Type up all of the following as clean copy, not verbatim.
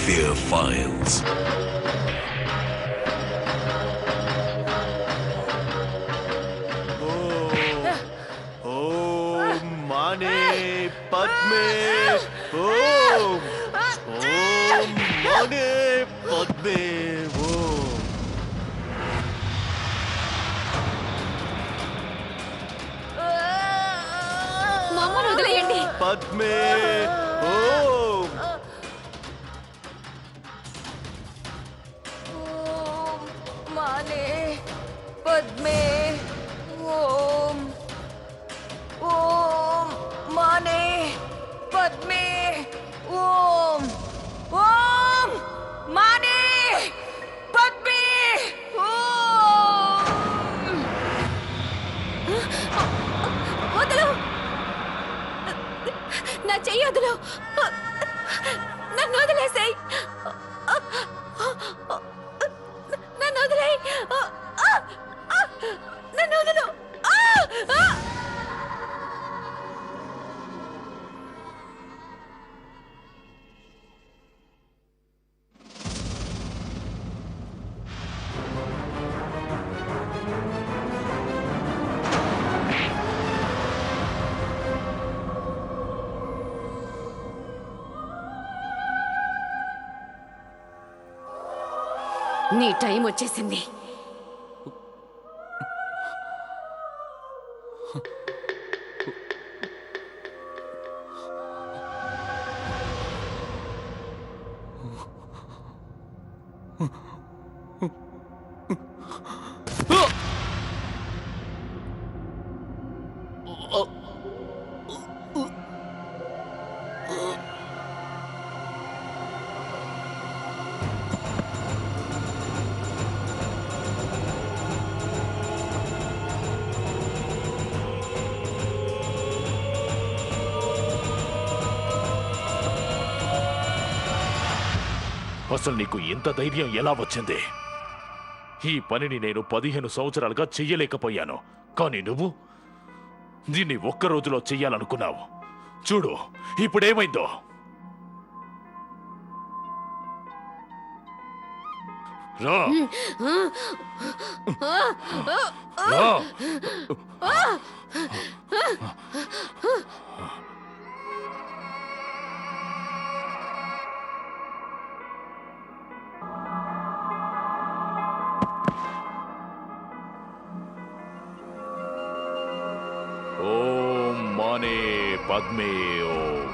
Fear Files. Om Mani Padme. Om Mani Padme. మమ్మల్ని వదిలేయండి. Padme. Om. మానే పద్మే ఓం ఓం మానే పద్మే ఓం ఓం మానే పద్మే ఓం. వదలు, నా చెయ్యి వదలు, నన్ను వదిలేసాయి, నన్ను వదిలేయ్, నన్ను వదలు. నీ టైం వచ్చేసింది. అసలు నీకు ఇంత ధైర్యం ఎలా వచ్చింది? ఈ పనిని నేను 15 సంవత్సరాలుగా చెయ్యలేకపోయాను, కానీ నువ్వు దీన్ని ఒక్క రోజులో చెయ్యాలనుకున్నావు. చూడు ఇప్పుడేమైందో. రా రా. ఓం మానే పద్మే ఓం.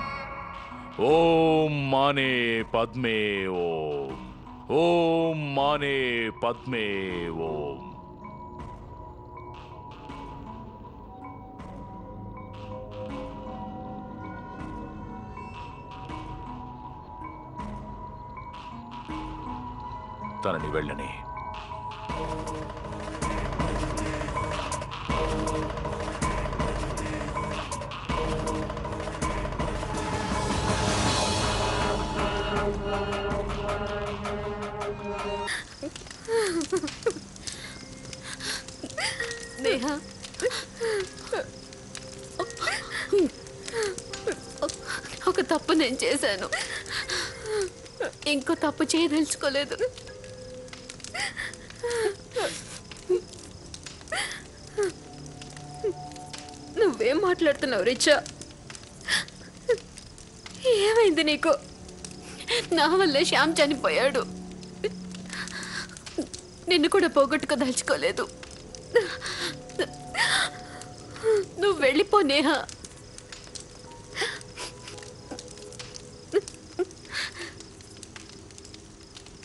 ఓం మానే పద్మే ఓం. ఓం మానే పద్మే ఓం. తనని వెళ్ళని. నేహా, ఒక తప్పు నేను చేశాను, ఇంకో తప్పు చేయదలుచుకోలేదు. నువ్వేం మాట్లాడుతున్నావు రిచా? ఏమైంది నీకు? నా వల్లే శ్యామ్ చనిపోయాడు, నిన్ను కూడా పోగొట్టుకోదలుచుకోలేదు. నువ్వు వెళ్ళిపో నేహా.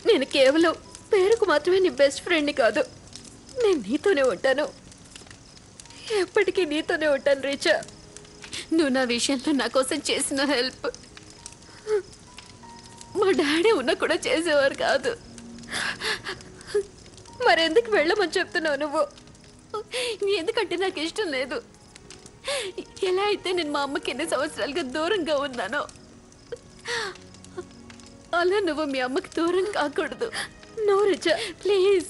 నేను కేవలం పేరుకు మాత్రమే నీ బెస్ట్ ఫ్రెండ్ని కాదు, నేను నీతోనే ఉంటాను, ఎప్పటికీ నీతోనే ఉంటాను రీచా. నువ్వు నా విషయంలో నా కోసం చేసిన హెల్ప్ మా డాడీ ఉన్నా కూడా చేసేవారు కాదు. మరెందుకు వెళ్ళమని చెప్తున్నావు నువ్వు? ఎందుకంటే నాకు ఇష్టం లేదు. ఎలా అయితే నేను మా అమ్మకి ఎన్ని సంవత్సరాలుగా దూరంగా ఉన్నానో, అలా నువ్వు మీ అమ్మకి దూరం కాకూడదు. No Richa, please.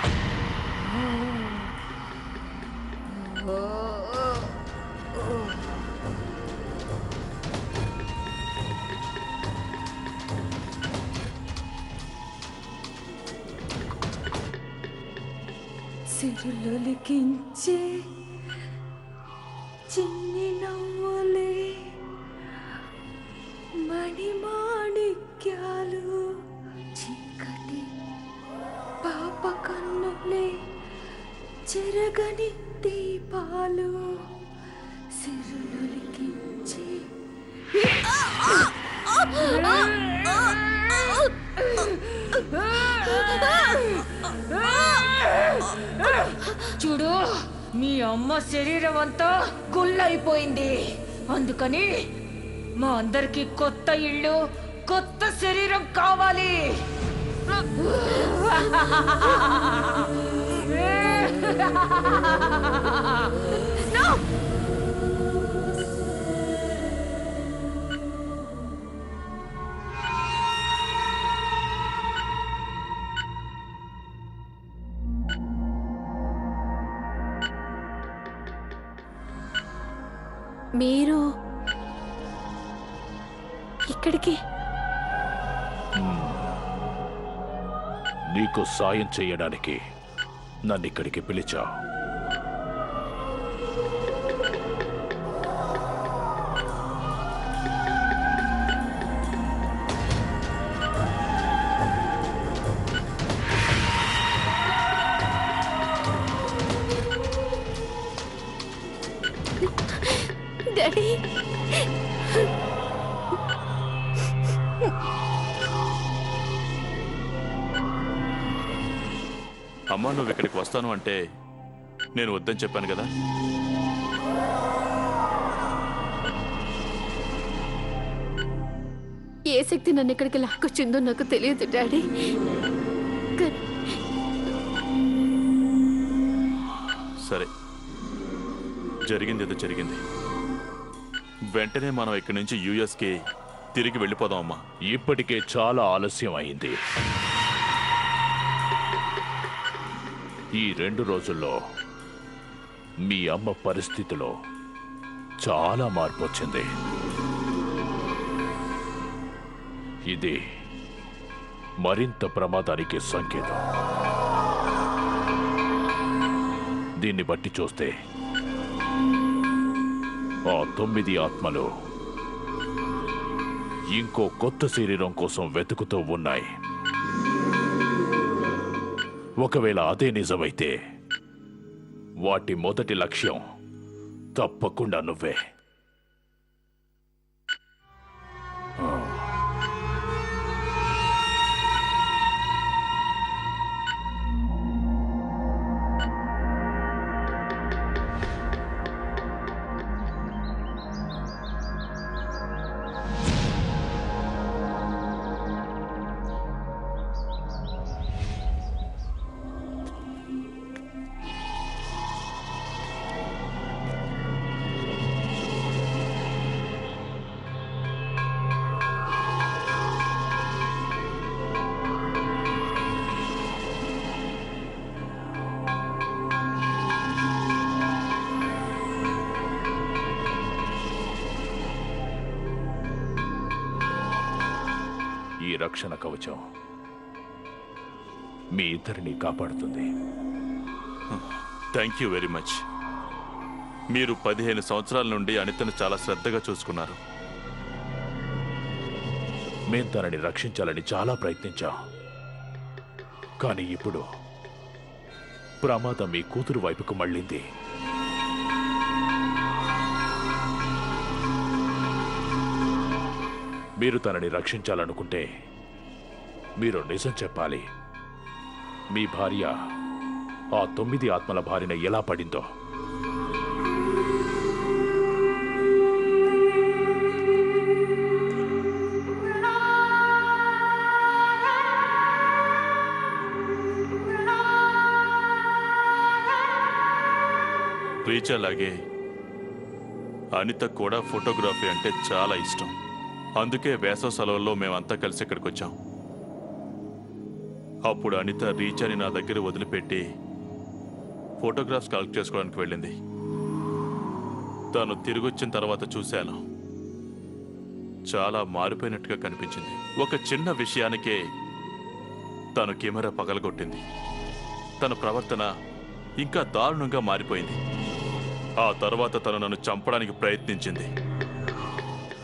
సిరులొలికించే చిన్ని నవ్వులే మణిమాణిక్యాలు చీకటి పాప కన్నులే చెరగని దీపాలు సిరులొలికించే చూడు, మీ అమ్మ శరీరం అంతా గుల్లైపోయింది. అందుకని మా అందరికి కొత్త ఇల్లు, కొత్త శరీరం కావాలి. మీరు ఇక్కడికి నీకు సాయం చేయడానికి నన్ను ఇక్కడికి పిలిచావు. డాడీ, అమ్మా, నువ్వు ఇక్కడికి వస్తాను అంటే నేను వద్దని చెప్పాను కదా. ఏ శక్తి నన్ను ఇక్కడికి లాక్కొచ్చిందో నాకు తెలియదు డాడీ. సరే, జరిగింది ఏదో జరిగింది. వెంటనే మనం ఇక్కడి నుంచి యుఎస్కి తిరిగి వెళ్ళిపోదాం అమ్మా. ఇప్పటికే చాలా ఆలస్యం అయింది. ఈ 2 రోజుల్లో మీ అమ్మ పరిస్థితిలో చాలా మార్పు వచ్చింది. ఇది మరింత ప్రమాదానికి సంకేతం. దీన్ని బట్టి చూస్తే ఆ 9 ఆత్మలు ఇంకో కొత్త శరీరం కోసం వెతుకుతూ ఉన్నాయి. ఒకవేళ అదే నిజమైతే వాటి మొదటి లక్ష్యం తప్పకుండా నువ్వే. ఈ రక్షణ కవచం మీ ఇద్దరిని కాపాడుతుంది. Thank you very much. మీరు 15 సంవత్సరాల నుండి అనితను చాలా శ్రద్ధగా చూసుకున్నారు. మేం తనని రక్షించాలని చాలా ప్రయత్నించాం. కానీ ఇప్పుడు ప్రమాదం మీ కూతురు వైపుకు మళ్ళింది. మీరు తనని రక్షించాలనుకుంటే మీరు నిజం చెప్పాలి. మీ భార్య ఆ 9 ఆత్మల బారిన ఎలా పడిందో. రీచాలాగే అనిత కూడా ఫోటోగ్రఫీ అంటే చాలా ఇష్టం. అందుకే వేసవ సెలవుల్లో మేమంతా కలిసి ఇక్కడికి వచ్చాం. అప్పుడు అనిత రీచాని నా దగ్గర వదిలిపెట్టి ఫోటోగ్రాఫ్స్ కలెక్ట్ చేసుకోవడానికి వెళ్ళింది. తను తిరిగొచ్చిన తర్వాత చూశాను. చాలా మారిపోయినట్టుగా కనిపించింది. ఒక చిన్న విషయానికే తను కెమెరా పగలగొట్టింది. తన ప్రవర్తన ఇంకా దారుణంగా మారిపోయింది. ఆ తర్వాత తను నన్ను చంపడానికి ప్రయత్నించింది.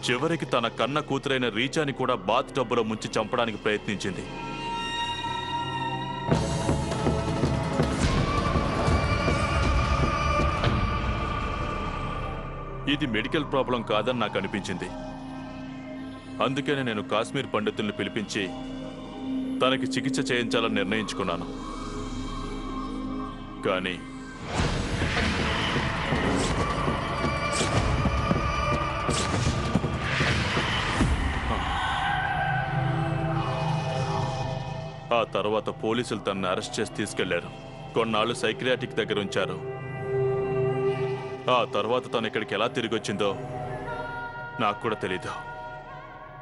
చివరికి తన కన్న కూతురైన రీచాని కూడా బాత్ టబ్బులో ముంచి చంపడానికి ప్రయత్నించింది. ఇది మెడికల్ ప్రాబ్లం కాదని నాకు అనిపించింది. అందుకనే నేను కాశ్మీర్ పండితుల్ని పిలిపించి తనకి చికిత్స చేయించాలని నిర్ణయించుకున్నాను. కానీ ఆ తర్వాత పోలీసులు తనని అరెస్ట్ చేసి తీసుకెళ్లారు. కొన్నాళ్ళు సైక్రియాటిక్ దగ్గర ఉంచారు. ఆ తర్వాత తను ఇక్కడికి ఎలా తిరిగి వచ్చిందో నాకు కూడా తెలీదు.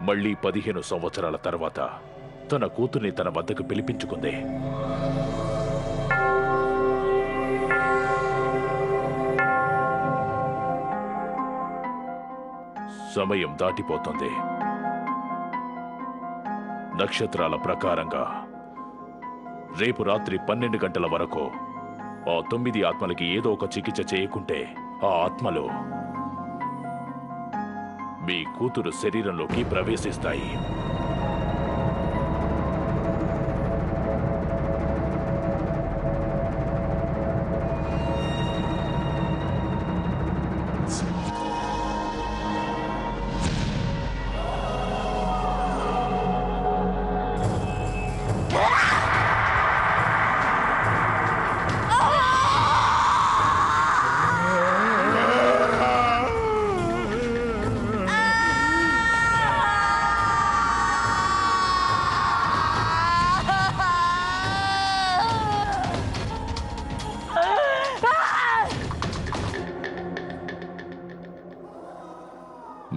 మళ్ళీ 15 సంవత్సరాల తర్వాత తన కూతుర్ని తన వద్దకు పిలిపించుకుంది. సమయం దాటిపోతుంది. నక్షత్రాల ప్రకారంగా రేపు రాత్రి 12 గంటల వరకు ఆ 9 ఆత్మలకి ఏదో ఒక చికిత్స చేయకుంటే ఆ ఆత్మలు మీ కూతురు శరీరంలోకి ప్రవేశిస్తాయి.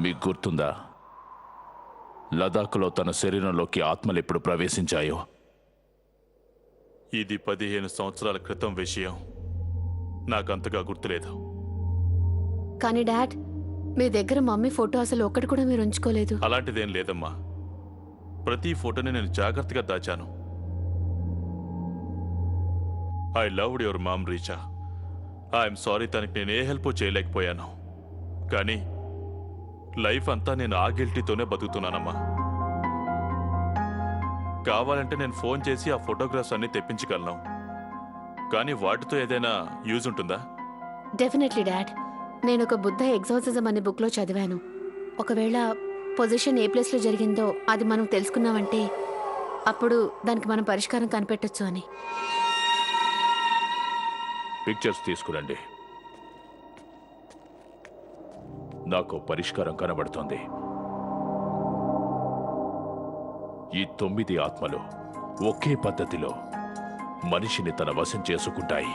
మీకు గుర్తుందా లదాఖ్లో తన శరీరంలోకి ఆత్మలు ఎప్పుడు ప్రవేశించాయో? ఇది 15 సంవత్సరాల క్రితం విషయం. నాకంతగా గుర్తులేదు. కానీ డాడ్, మీ దగ్గర మమ్మీ ఫోటో అసలు ఒక్కటి కూడా మీరు ఉంచుకోలేదు. అలాంటిదేం లేదమ్మా. ప్రతి ఫోటోని నేను జాగ్రత్తగా దాచాను. I loved your mom Richa. I'm sorry, తనకి నేను ఏ హెల్ప్ చేయలేకపోయాను. కానీ లైఫ్ అంతా నేను ఆ గిల్టీతోనే బతుకుతున్నానమ్మా. కావాలంటే నేను ఫోన్ చేసి ఆ ఫోటోగ్రాఫ్స్ అన్ని తెప్పించగలను. కానీ వాటితో ఏదైనా యూజ్ ఉంటుందా? Definitely dad. నేను ఒక బుద్ధ ఎగ్జార్సిజం అనే బుక్లో చదివాను. ఒకవేళ పొజిషన్ ఏ ప్లేస్లో జరిగిందో అది మనం తెలుసుకున్నామంటే అప్పుడు దానికి మనం పరిష్కారం కనిపెట్టొచ్చు అని. పిక్చర్స్ తీసుకురండి. నాకు పరిష్కారం కనబడుతోంది. ఈ 9 ఆత్మలు ఒకే పద్ధతిలో మనిషిని తన వశం చేసుకుంటాయి.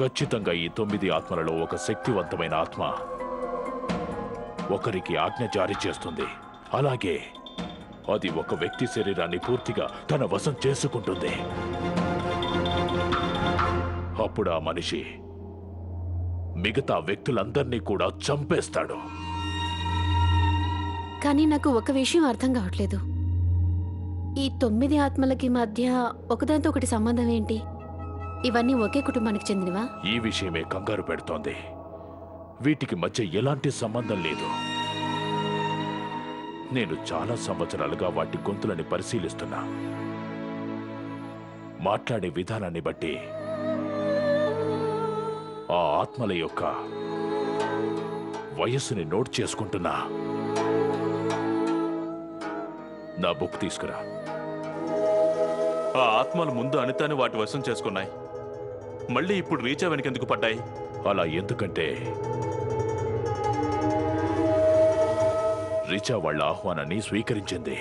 ఖచ్చితంగా ఈ 9 ఆత్మలలో ఒక శక్తివంతమైన ఆత్మ ఒకరికి ఆజ్ఞ జారీ చేస్తుంది. అలాగే అది ఒక వ్యక్తి శరీరాన్ని పూర్తిగా తన వశం చేసుకుంటుంది. అప్పుడు ఆ మనిషి మిగతా వ్యక్తులందరినీ కూడా చంపేస్తాడు. కానీ నాకు ఒక విషయం అర్థం కావట్లేదు. ఈ 9 ఆత్మలకి మధ్య ఒకదాంతో ఒకటి సంబంధం ఏంటి? ఇవన్నీ ఒకే కుటుంబానికి చెందినవా? ఈ విషయమే కంగారు పెడుతోంది. వీటికి మధ్య ఎలాంటి సంబంధం లేదు. నేను చాలా సంవత్సరాలుగా వాటి గొంతులని పరిశీలిస్తున్నా. మాట్లాడే విధానాన్ని బట్టి ఆ ఆత్మల యొక్క వయస్సుని నోట్ చేసుకుంటున్నా. నా బుక్ తీసుకురా. ఆ ఆత్మలు ముందు అనితాని వాటి వశం చేసుకున్నాయి. మళ్ళీ ఇప్పుడు రీచా వెనకెందుకు పడ్డాయి? అలా ఎందుకంటే రిచా వాళ్ళ ఆహ్వానాన్ని స్వీకరించింది.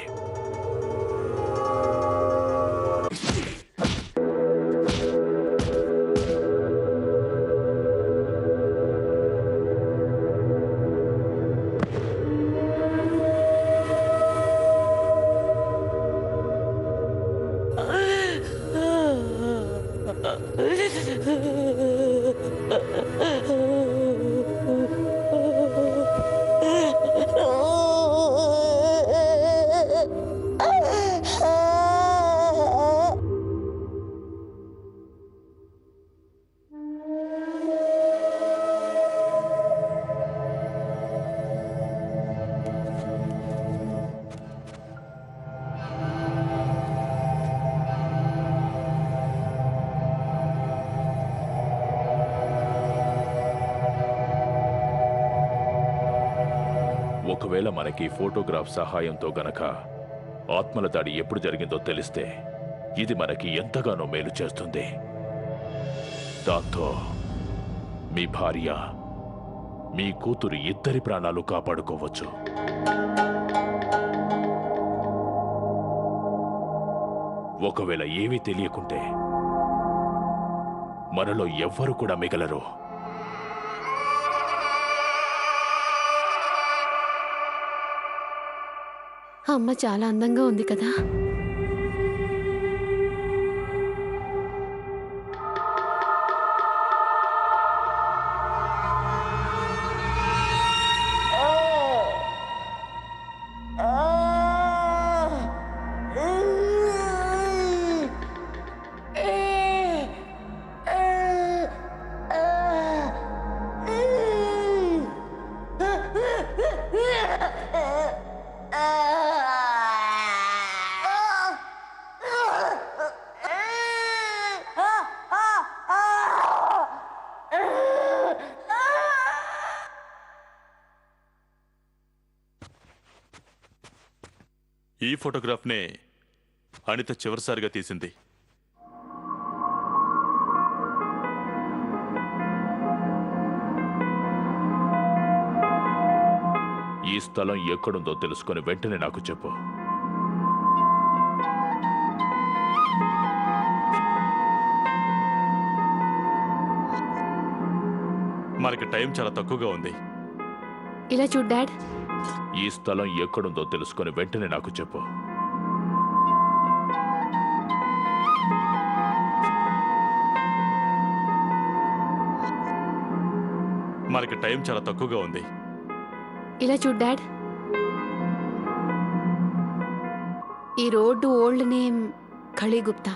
ఒకవేళ మనకి ఫోటోగ్రాఫ్ సహాయంతో గనక ఆత్మల దాడి ఎప్పుడు జరిగిందో తెలిస్తే ఇది మనకి ఎంతగానో మేలు చేస్తుంది. దాంతో మీ భార్య, మీ కూతురు ఇద్దరి ప్రాణాలు కాపాడుకోవచ్చు. ఒకవేళ ఏమీ తెలియకుంటే మనలో ఎవ్వరు కూడా మిగలరు. అమ్మ చాలా అందంగా ఉంది కదా. ఈ ఫోటోగ్రాఫ్నే అనిత చివరిసారిగా తీసింది. ఈ స్థలం ఎక్కడుందో తెలుసుకొని వెంటనే నాకు చెప్పు. మనకి టైం చాలా తక్కువగా ఉంది. ఇలా చూడు డాడ్. ఈ స్థలం ఎక్కడుందో తెలుసుకొని వెంటనే నాకు చెప్పు. మనకి టైం చాలా తక్కువగా ఉంది. ఇలా చూడు డాడ్. ఈ road old name Khali Gupta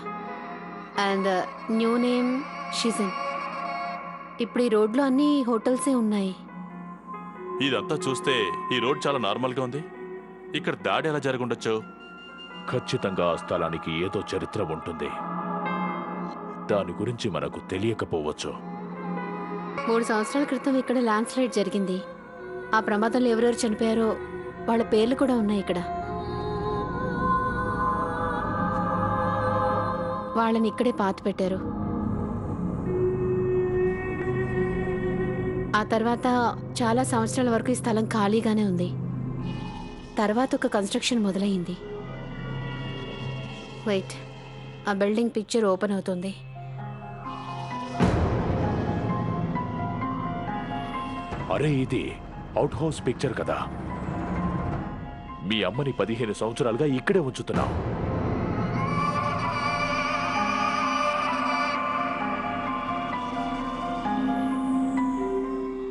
and new name షిజన్. ఇప్పుడు ఈ రోడ్లో అన్ని హోటల్సే ఉన్నాయి. ఇదంతా చూస్తే ఈ రోడ్ చాలా నార్మల్గా ఉంది. ఇక్కడ దాడి ఎలా జరగుండొచ్చు? ఖచ్చితంగా ఆ స్థలానికి ఏదో చరిత్ర ఉంటుంది. దాని గురించి మనకు తెలియకపోవచ్చు. 3 సంవత్సరాల క్రితం ఇక్కడ ల్యాండ్ స్లైడ్ జరిగింది. ఆ ప్రమాదంలో ఎవరెవరు చనిపోయారో వాళ్ళ పేర్లు కూడా ఉన్నాయి ఇక్కడ. వాళ్ళని ఇక్కడే పాతి పెట్టారు. ఆ తర్వాత చాలా సంవత్సరాల వరకు ఈ స్థలం ఖాళీగానే ఉంది. తర్వాత ఒక కన్స్ట్రక్షన్ మొదలైంది. వెయిట్, ఆ బిల్డింగ్ పిక్చర్ ఓపెన్ అవుతుంది. అరే, ఇది అవుట్ హౌస్ పిక్చర్ కదా. మీ అమ్మని 15 సంవత్సరాలుగా ఇక్కడే ఉంచుతున్నాం.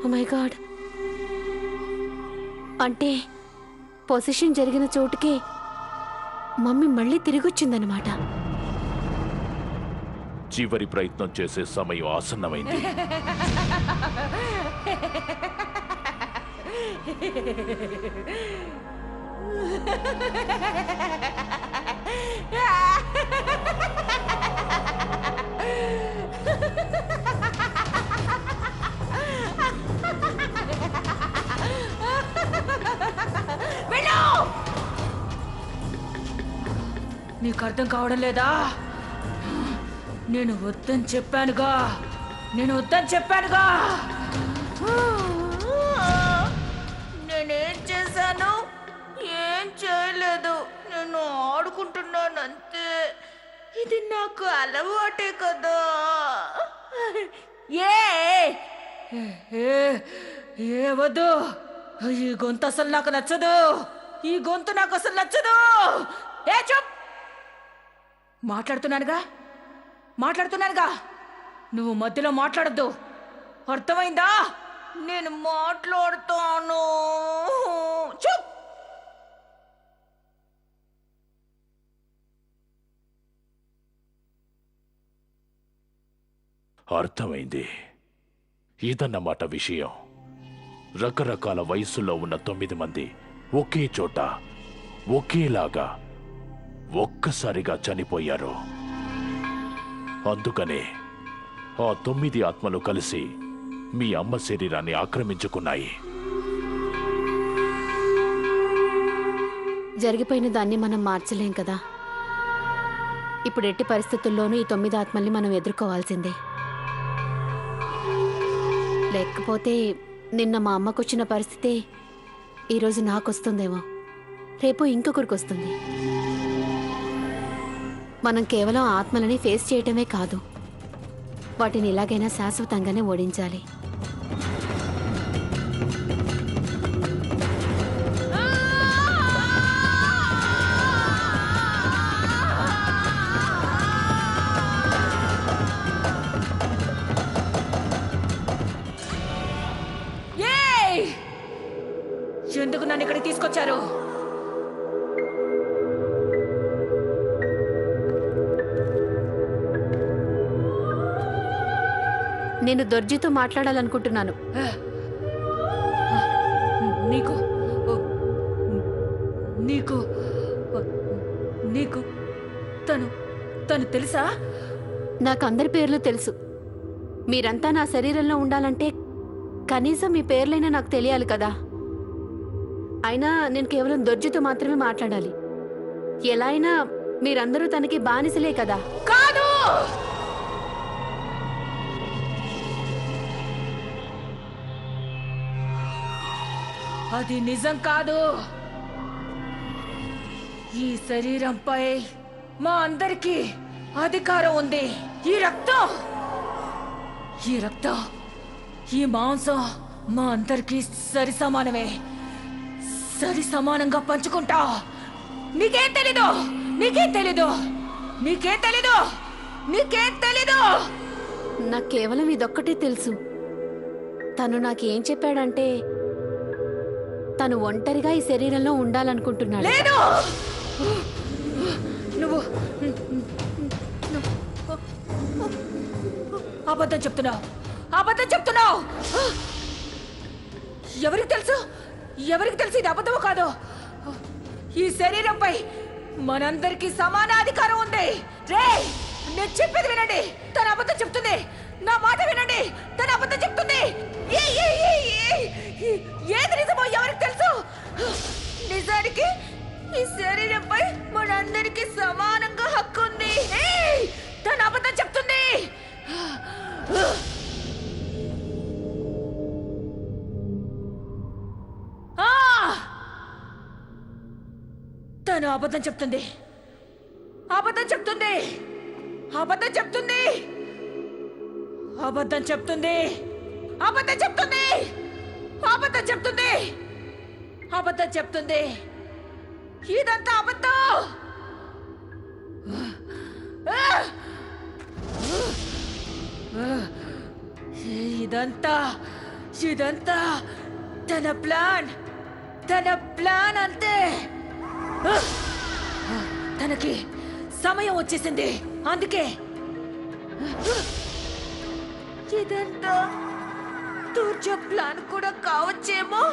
ఓ మై గాడ్, అంటే పొజిషన్ జరిగిన చోటుకే మమ్మీ మళ్ళీ తిరిగి వచ్చిందనమాట. చివరి ప్రయత్నం చేసే సమయం ఆసన్నమైంది. నీకు అర్థం కావడం లేదా? నేను వద్దని చెప్పానుగా. నేనేం చేశాను? ఏం చేయలేదు. నేను ఆడుకుంటున్నాను అంతే. ఇది నాకు అలవాటే కదా. ఏ వద్దు. ఈ గొంతు అసలు నాకు నచ్చదు. ఏ చూప్. మాట్లాడుతున్నానుగా. నువ్వు మధ్యలో మాట్లాడద్దు. అర్థమైందా? నేను మాట్లాడుతాను. చూప్. అర్థమైంది. ఇదన్నమాట విషయం. రకరకాల వయసుల్లో ఉన్న 9 మంది ఒకే చోట ఒకేలాగా ఒక్కసారిగా చనిపోయారు. అందుకనే ఆ 9 ఆత్మలు కలిసి మీ అమ్మ శరీరాన్ని ఆక్రమించుకున్నాయి. జరిగిపోయిన దాన్ని మనం మార్చలేం కదా. ఇప్పుడు ఎట్టి పరిస్థితుల్లోనూ ఈ 9 ఆత్మల్ని మనం ఎదుర్కోవాల్సిందే. లేకపోతే నిన్న మా అమ్మకొచ్చిన పరిస్థితే ఈరోజు నాకొస్తుందేమో, రేపు ఇంకొకరికి వస్తుంది. మనం కేవలం ఆత్మలని ఫేస్ చేయటమే కాదు, వాటిని ఎలాగైనా శాశ్వతంగానే ఓడించాలి. ఎందుకు నన్ను ఇక్కడికి తీసుకొచ్చారు? నేను దొర్జితో మాట్లాడాలనుకుంటున్నాను. నీకు నీకు నీకు తను తెలుసా? నాకు అందరి పేర్లు తెలుసు. మీరంతా నా శరీరంలో ఉండాలంటే కనీసం మీ పేర్లైనా నాకు తెలియాలి కదా. అయినా నేను కేవలం దొర్జితో మాత్రమే మాట్లాడాలి. ఎలా అయినా మీరందరూ తనకి బానిసలే కదా. కాదు, అది నిజం కాదు. ఈ శరీరంపై మా అందరికీ అధికారం ఉంది. ఈ రక్తం ఈ మాంసం మా అందరికీ సరి సమానమే. సరి సమానంగా పంచుకుంటా. నీకేం తెలీదు, నీకేం తెలీదు, నీకేం తెలీదు, నీకేం తెలీదు. నాకు కేవలం ఇదొక్కటే తెలుసు. తను నాకేం చెప్పాడంటే తను ఒంటరిగా ఈ శరీరంలో ఉండాలనుకుంటున్నాడు. లేదు, నువ్వు అబద్ధం చెప్తున్నావు, అబద్ధం చెప్తున్నావు. ఎవరికి తెలుసు, ఎవరికి తెలుసు ఇది అబద్ధమో కాదో? ఈ శరీరంపై మనందరికీ సమాన అధికారం ఉంది. రే, నేను చెప్పేది వినండి. తన అబద్ధం చెప్తుంది. నా మాట వినండి. తన అబద్ధం చెప్తుంది. ఏది నిజమో ఎవరికి తెలుసు? నిజానికి ఈ శరీరంపై మనందరికీ సమానంగా హక్కు ఉంది. తన అబద్ధం చెప్తుంది. తను అబద్ధం చెప్తుంది, అబద్ధం చెప్తుంది, అబద్ధం చెప్తుంది, అబద్ధం చెప్తుంది, అబద్ధం చెప్తుంది, అబద్ధం చెప్తుంది, అబద్ధం చెప్తుంది. ఇదంతా అబద్ధం. ఇదంతా తన ప్లాన్, తన ప్లాన్ అంతే. తనకి సమయం వచ్చేసింది. అందుకే ఇదంతా దుర్జ ప్లాన్ కూడా కావచ్చేమో.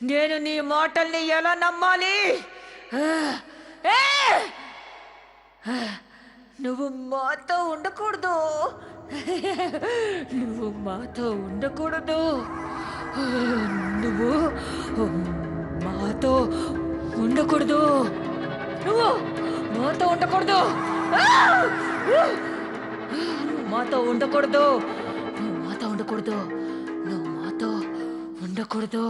నేను నీ మాటల్ని ఎలా నమ్మాలి? నువ్వు మాతో ఉండకూడదు, నువ్వు మాతో ఉండకూడదు, నువ్వు మాతో ఉండకూడదు, నువ్వు మాతో ఉండకూడదు, మాతో ఉండకూడదు, నువ్వు మాతో ఉండకూడదు, నువ్వు మాతో ఉండకూడదు.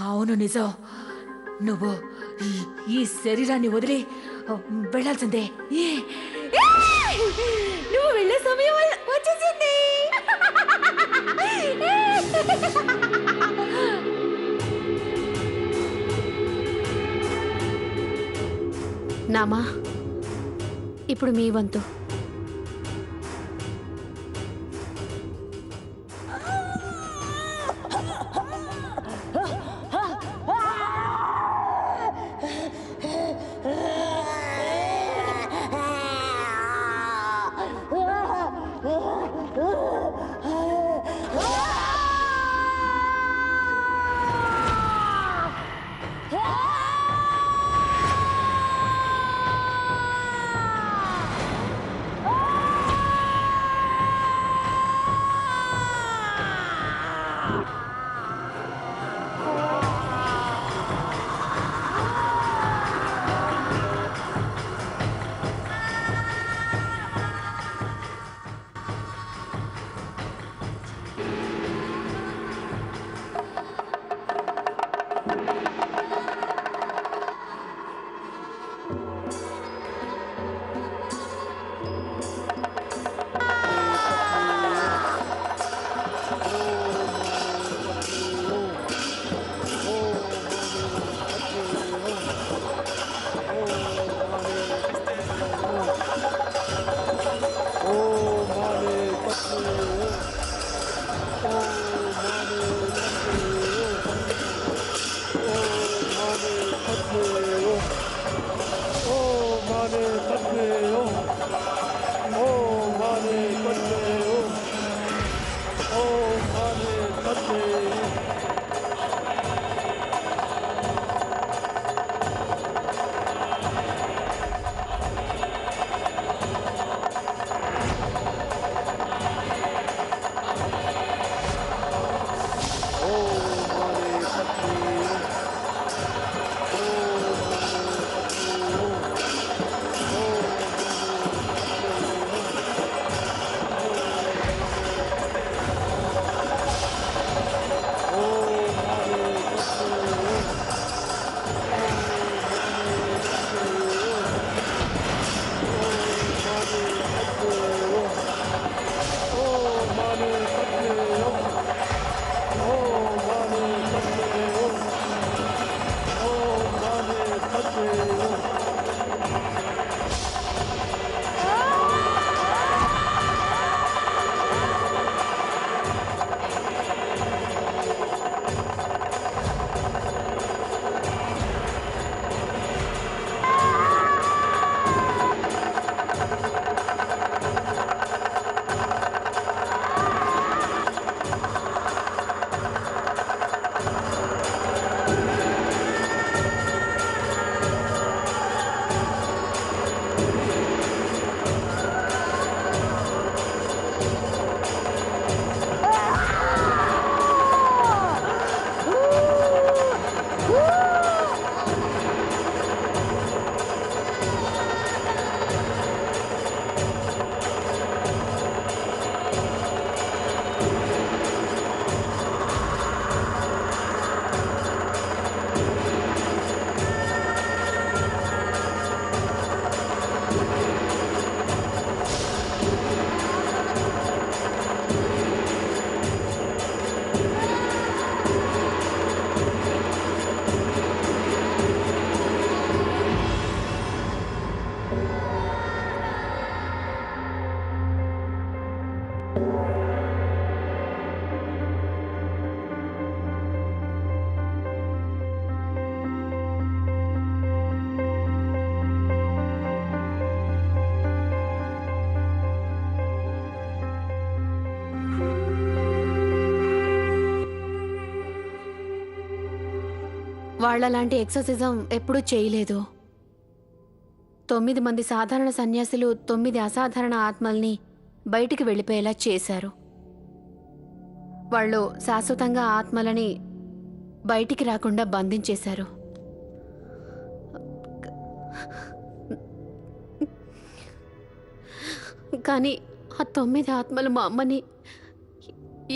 అవును, నిజం. నువ్వు ఈ శరీరాన్ని వదిలి వెళ్ళాల్సిందే. నువ్వు వెళ్ళే సమయం వచ్చేసింది. నామా, ఇప్పుడు మీ వంతు. వాళ్ళలాంటి ఎక్సర్సిజం ఎప్పుడూ చేయలేదు. 9 మంది సాధారణ సన్యాసులు 9 అసాధారణ ఆత్మల్ని బయటికి వెళ్ళిపోయేలా చేశారు. వాళ్ళు శాశ్వతంగా ఆత్మలని బయటికి రాకుండా బంధించేశారు. కానీ ఆ 9 ఆత్మలు మా అమ్మని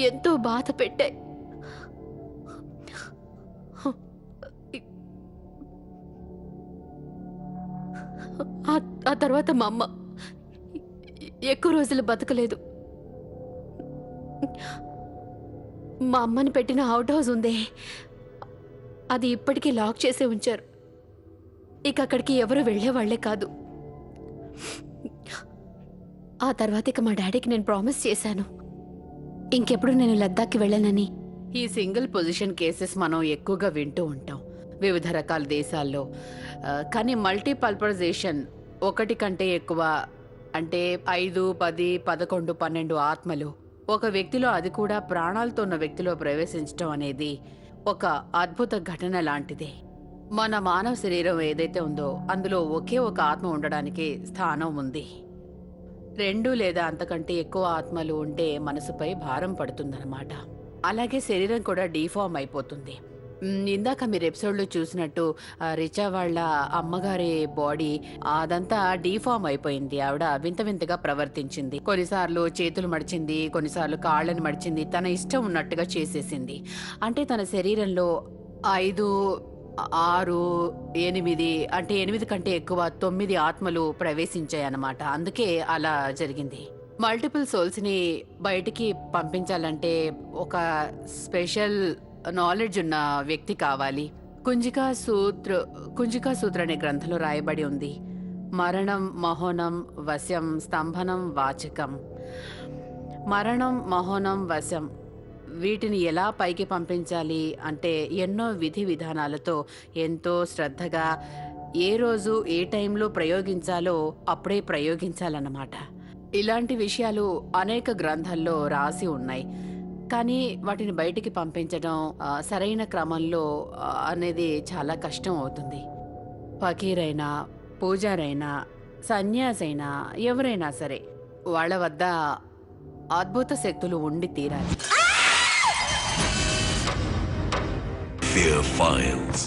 ఎంతో బాధ పెట్టాయి. ఆ తర్వాత మా అమ్మ ఎక్కువ రోజులు బతకలేదు. మా అమ్మని పెట్టిన అవుట్ హౌస్ ఉందే, అది ఇప్పటికీ లాక్ చేసే ఉంచారు. ఇక అక్కడికి ఎవరు వెళ్ళేవాళ్లే కాదు. ఆ తర్వాత ఇక మా డాడీకి నేను ప్రామిస్ చేశాను, ఇంకెప్పుడు నేను లద్దాఖ్కి వెళ్ళనని. ఈ సింగిల్ పొజిషన్ కేసెస్ మనం ఎక్కువగా వింటూ ఉంటాం వివిధ రకాల దేశాల్లో. కానీ మల్టీపర్పజేషన్ ఒకటి కంటే ఎక్కువ, అంటే 5, 10, 11, 12 ఆత్మలు ఒక వ్యక్తిలో, అది కూడా ప్రాణాలతో ఉన్న వ్యక్తిలో ప్రవేశించడం అనేది ఒక అద్భుత ఘటన లాంటిదే. మన మానవ శరీరం ఏదైతే ఉందో అందులో ఒకే ఒక ఆత్మ ఉండడానికి స్థానం ఉంది. 2 లేదా అంతకంటే ఎక్కువ ఆత్మలు ఉంటే మనసుపై భారం పడుతుందన్నమాట. అలాగే శరీరం కూడా డీఫార్మ్ అయిపోతుంది. ఇందాక మీరు ఎపిసోడ్లో చూసినట్టు రిచా వాళ్ళ అమ్మగారి బాడీ అదంతా డీఫార్మ్ అయిపోయింది. ఆవిడ వింత వింతగా ప్రవర్తించింది. కొన్నిసార్లు చేతులు మడిచింది, కొన్నిసార్లు కాళ్ళని మడిచింది, తన ఇష్టం ఉన్నట్టుగా చేసేసింది. అంటే తన శరీరంలో 5, 6, 8, అంటే 8 కంటే ఎక్కువ 9 ఆత్మలు ప్రవేశించాయన్నమాట. అందుకే అలా జరిగింది. మల్టిపుల్ సోల్స్ని బయటికి పంపించాలంటే ఒక స్పెషల్ నాలెడ్జ్ ఉన్న వ్యక్తి కావాలి. కుంజికా సూత్ర అనే గ్రంథంలో రాయబడి ఉంది, మరణం, మహోనం, వశ్యం, స్తంభనం, వాచకం. మరణం, మహోనం, వశ్యం వీటిని ఎలా పైకి పంపించాలి అంటే ఎన్నో విధి విధానాలతో ఎంతో శ్రద్ధగా ఏ రోజు ఏ టైంలో ప్రయోగించాలో అప్పుడే ప్రయోగించాలన్నమాట. ఇలాంటి విషయాలు అనేక గ్రంథాల్లో రాసి ఉన్నాయి. కానీ వాటిని బయటికి పంపించడం సరైన క్రమంలో అనేది చాలా కష్టం అవుతుంది. ఫకీరైనా, పూజారైనా, సన్యాసైనా, ఎవరైనా సరే వాళ్ళ వద్ద అద్భుత శక్తులు ఉండి తీరాలి. Fear Files.